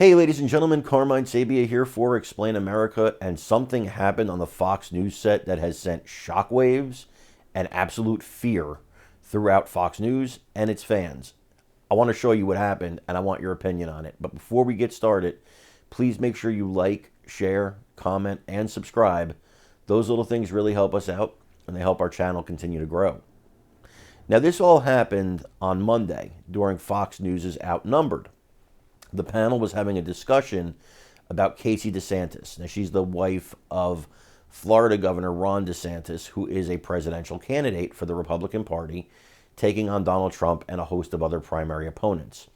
Hey, ladies and gentlemen, Carmine Sabia here for Explain America, and something happened on the Fox News set that has sent shockwaves and absolute fear throughout Fox News and its fans. I want to show you what happened, and I want your opinion on it. But before we get started, please make sure you like, share, comment, and subscribe. Those little things really help us out, and they help our channel continue to grow. Now, this all happened on Monday during Fox News' Outnumbered. The panel was having a discussion about Casey DeSantis. Now, she's the wife of Florida Governor Ron DeSantis, who is a presidential candidate for the Republican Party, taking on Donald Trump and a host of other primary opponents.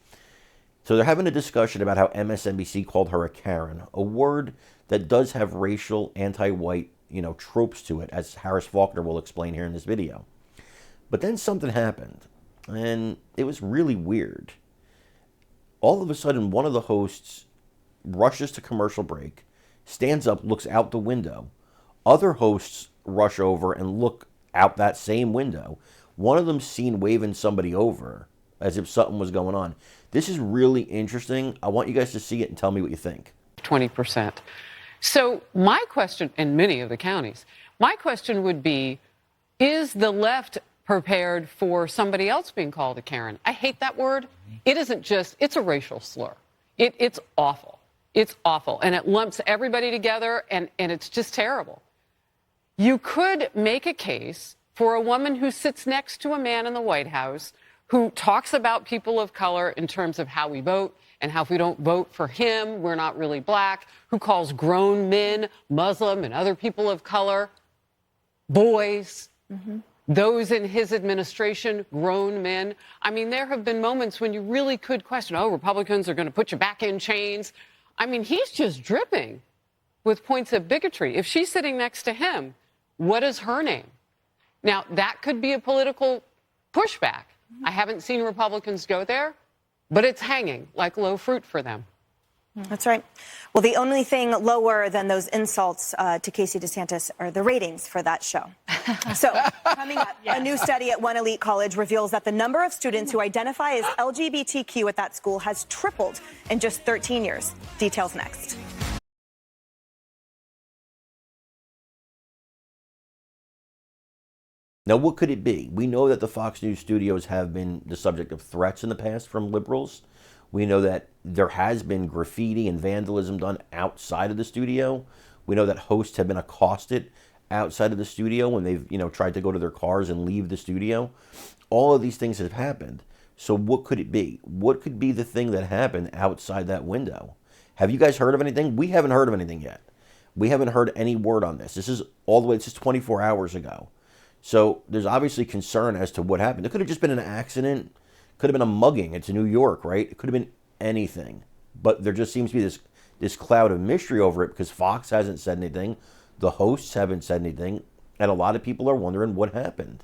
So they're having a discussion about how MSNBC called her a Karen, a word that does have racial, anti-white, tropes to it, as Harris Faulkner will explain here in this video. But then something happened, and it was really weird. All of a sudden, one of the hosts rushes to commercial break, stands up, looks out the window. Other hosts rush over and look out that same window. One of them's seen waving somebody over as if something was going on. This is really interesting. I want you guys to see it and tell me what you think. 20%. So my question, in many of the counties, my question would be, is the left prepared for somebody else being called a Karen? I hate that word. It isn't just, it's a racial slur. It's awful. It's awful. And it lumps everybody together, and it's just terrible. You could make a case for a woman who sits next to a man in the White House who talks about people of color in terms of how we vote and how if we don't vote for him, we're not really black, who calls grown men, Muslim and other people of color, boys. Mm-hmm. Those in his administration, grown men. I mean, there have been moments when you really could question, oh, Republicans are going to put you back in chains. I mean, he's just dripping with points of bigotry. If she's sitting next to him, what is her name? Now, that could be a political pushback. I haven't seen Republicans go there, but it's hanging like low fruit for them. That's right. Well, the only thing lower than those insults to Casey DeSantis are the ratings for that show. So, coming up, a new study at one elite college reveals that the number of students who identify as LGBTQ at that school has tripled in just 13 years. Details next. Now, what could it be? We know that the Fox News studios have been the subject of threats in the past from liberals. We know that there has been graffiti and vandalism done outside of the studio. We know that hosts have been accosted outside of the studio when they've, tried to go to their cars and leave the studio. All of these things have happened. So what could it be? What could be the thing that happened outside that window? Have you guys heard of anything? We haven't heard of anything yet. We haven't heard any word on this. This is 24 hours ago. So there's obviously concern as to what happened. It could have just been an accident. Could have been a mugging. It's New York, right? It could have been anything. But there just seems to be this cloud of mystery over it because Fox hasn't said anything. The hosts haven't said anything. And a lot of people are wondering what happened.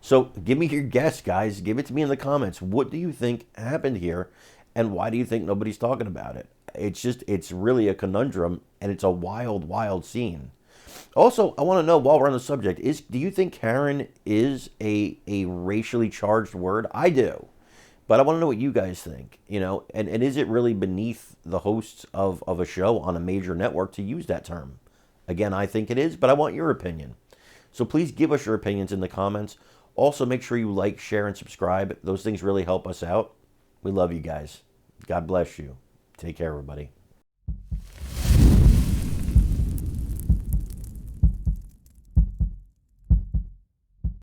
So give me your guess, guys. Give it to me in the comments. What do you think happened here? And why do you think nobody's talking about it? It's really a conundrum. And it's a wild, wild scene. Also, I want to know, while we're on the subject, do you think Karen is a racially charged word? I do. But I want to know what you guys think, and is it really beneath the hosts of a show on a major network to use that term? Again, I think it is, but I want your opinion. So please give us your opinions in the comments. Also, make sure you like, share, and subscribe. Those things really help us out. We love you guys. God bless you. Take care, everybody.